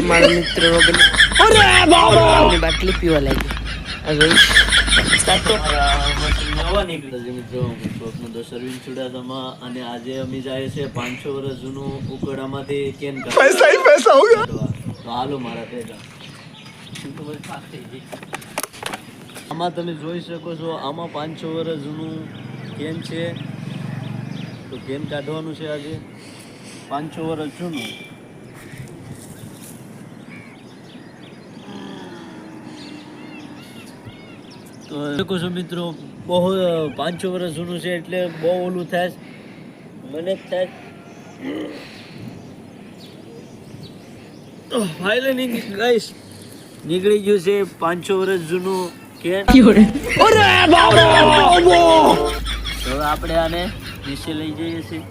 મારો મિત્ર રોગન બાટલી પીવા લાગ્યો. અને આજે અમે જાય છે 500 વર્ષ જૂનું ઉકડામાંથી કેન પૈસા ही पैसा होगा. તો હાલો મારા ભેગા. આમાં તમે જોઈ શકો છો, આમાં 500 વર્ષ જૂનું કેન છે. તો કેન કાઢવાનું છે આજે 500 વર્ષ જૂનું. તો શકો છો મિત્રો, બહુ 500 વર્ષ જૂનું છે એટલે બહુ ઓલું થાય, મને જ થાય. તો ફાઇનલી ગાઈસ નીકળી ગયું છે 500 વર્ષ જૂનું કેન. હવે આપણે આને નીચે લઈ જઈએ છીએ.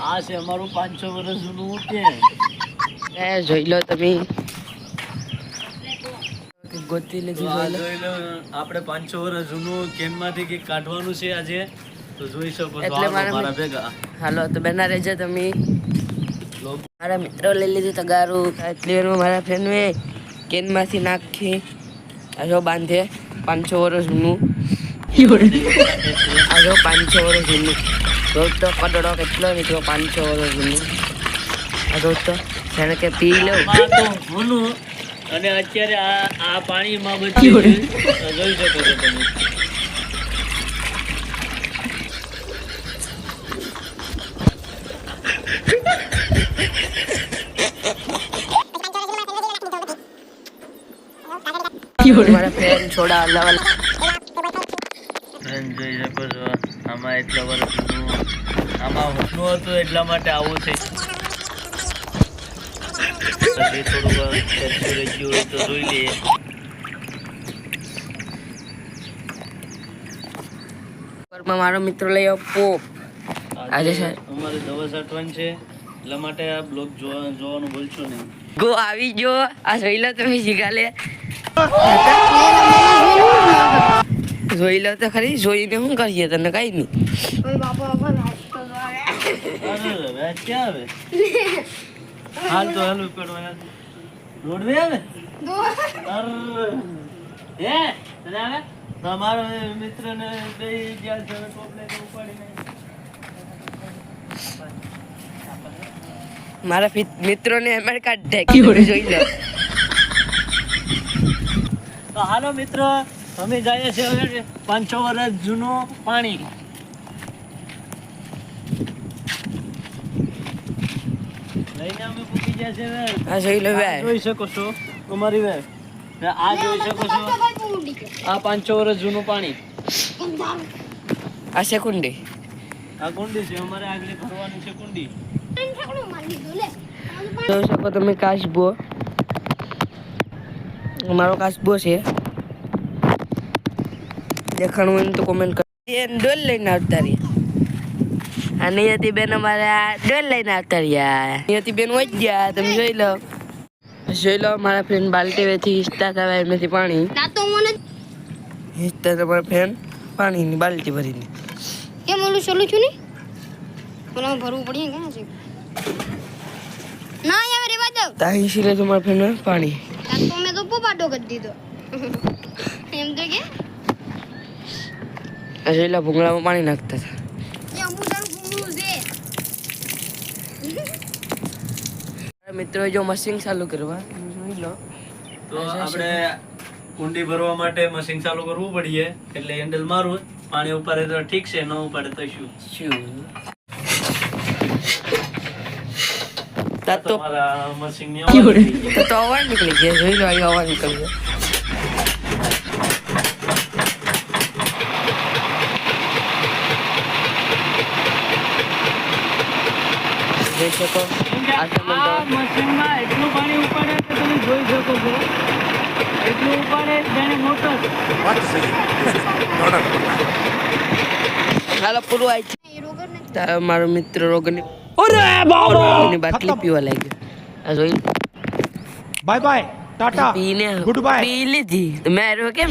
આ છે અમારું 500 વર્ષ જૂનું કેન. જોઈ લો તમે, ગોતી લીધી. તો આ જોઈ લો, આપણે 500 વર્ષ જૂનું કેનમાંથી કંઈક કાઢવાનું છે આજે. તો જોઈ શકો છો, એટલે હાલો મારા ભેગા. હાલો તો બેના રહેજો તમે. મારા મિત્રો લઈ લીધું તગારું. એટલી વારમાં મારા ફ્રેન્ડે કેનમાંથી નાખી આજો બાંધે 500 વર્ષ જૂનું. આજો 500 વર્ષ જૂનું. દોસ્તો કડડો કેટલો નીકળ્યો 500 વર્ષ જૂનું. આ દોસ્તો જાણે કે પી લઉં. આ તો જૂનું, અને અત્યારે આ પાણીમાં બચી જોઈ શકો છો તમે. મારા ફ્રેન્ડ છોડા અલ્લાહ ફ્રેન્ડ જોઈ શકો છો, આમાં એટલા વર્ષ જૂનું, આમાં હોનું હતું એટલા માટે આવું છે. થોડું રહી ગયું હોય તો જોઈ લઈએ. મારો મિત્ર લઈ આવ્યો પોપ. આજે અમારે દવા છાંટવાની છે, એટલા માટે આ બ્લોગ જોવાનું ભૂલશો નહીં. ગો આવી જો. આ જોઈ લો તમે શીખાલે. જોઈ લો તો ખરી. જોઈને શું કરીએ તને કઈ નહીં. અરે ક્યાં આવે? હાલ તો હાલ પડવાના રોડવે આવે. હે તને આવે? તમારો મિત્ર ને દઈ ગયા છે, ટોપલે તો ઉપાડી નહીં. મારા મિત્રોને અમેરિકા ઢેકી જોઈ લો. તો હાલો મિત્રો, અમે જઈએ છીએ હવે 500 વર્ષ જૂનું પાણી. લઈને અમે પૂકી ગયા છે. આ જોઈ લો આ જોઈ શકો છો તમારી વે. આ જોઈ શકો છો, આ 500 વર્ષ જૂનું પાણી. આ છે કુંડી. આ કુંડી છે, અમારે આગળ ભરવાની છે કુંડી. જોઈ શકો તમે કાચબો. મારો કાચબો છે. દેખાણું હોય તો કોમેન્ટ કરો. એ ડોલ લઈને આવતા રહ્યા. આ નિયતિ બેન અમારા ડોલ લઈને આવતા રહ્યા. નિયતિ બેન વહી ગયા. તમે જોઈ લો. જોઈ લો મારા ફ્રેન્ડ બાલ્ટી વેથી હિસ્તા થવા એમાંથી પાણી હિસ્તા. તમારા ફ્રેન્ડ પાણીની બાલ્ટી ભરીને કેમ ઓલું ચાલુ છું ને ઓલા ભરવું પડી ક્યાં છે ના યાર રેવા દો. તાહી સિલે તમારા ફ્રેન્ડ પાણી. તો મેં તો પોપાટો કરી દીધો એમ તો કે આ જોઈ લો ભૂંગળામાં પાણી નાખતા હતા. એ અમુદાનું ભૂંગળું છે. મિત્રો જો મશીન ચાલુ કરવા જોઈ લો. તો આપણે કુંડી ભરવા માટે મશીન ચાલુ કરવું પડીએ, એટલે હેન્ડલ મારું, પાણી ઉપાડે તો ઠીક છે, ન ઉપાડે તો શું. તમારા મશીન ની તો અવાજ નીકળી ગયા. જોઈ લો અહીં અવાજ નીકળી ગયો. જોઈ શકો આ મશીનમાં એટલું પાણી ઉપાડે કે તમે જોઈ શકો છો. એટલું ઉપાડે જાણે મોટર. હાલો પૂરું આવી છે. એ રોગર ને તારો મારો મિત્ર રોગની એની બાટલી પીવા લાગ્યો. આ જોઈ बाय बाय टाटा પીને गुड बाय. પી લીધી. તો મેં આર્યો કેમ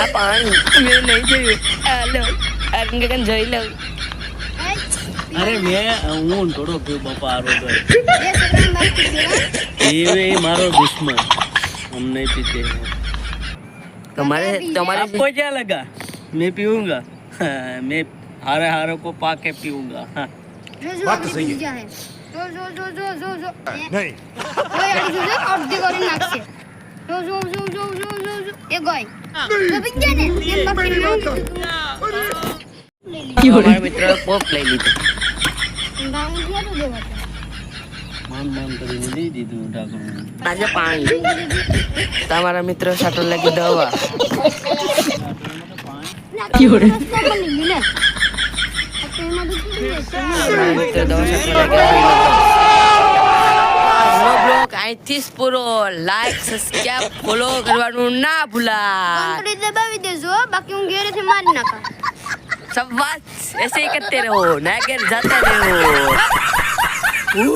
આ પાણી મેં નહીં જોયું. હાલો આ જોઈ લઉં. अरे मैं હું થોડો પીવું બાપા આરો તો ये छकरा बात कीजिए ये मारो दुश्मन हम नहीं पीते हैं તમારે તમારે आपको क्या लगा मैं पीऊंगा हाँ, मैं हारे हारे को पाके पीऊंगा हाँ। जो बात तो सही है। है जो नहीं ओए अड़ी जो और दिगोरी नाक से जो ये गोई तो बिक जाने ये बाकी में અમારા મિત્ર પોપ લઈ લીધો दाम दिया तो देवा मान मान કરીને દઈ દીધું ઢાંકણું આજે પાણી તમારા મિત્ર સાટો લાગી દવા क्यों नहीं मिले अपने में તમારા મિત્ર દવા સાટો લાગી બ્લોગ અહીંથી જ પૂરો લાઈક સબસ્ક્રાઇબ ફોલો કરવાનું ના ભૂલાય कंट्री दबावी देजो बाकी હું ઘેરે થી મારી નાખા सब बात ऐसे ही करते रहो ना घर जाते रहो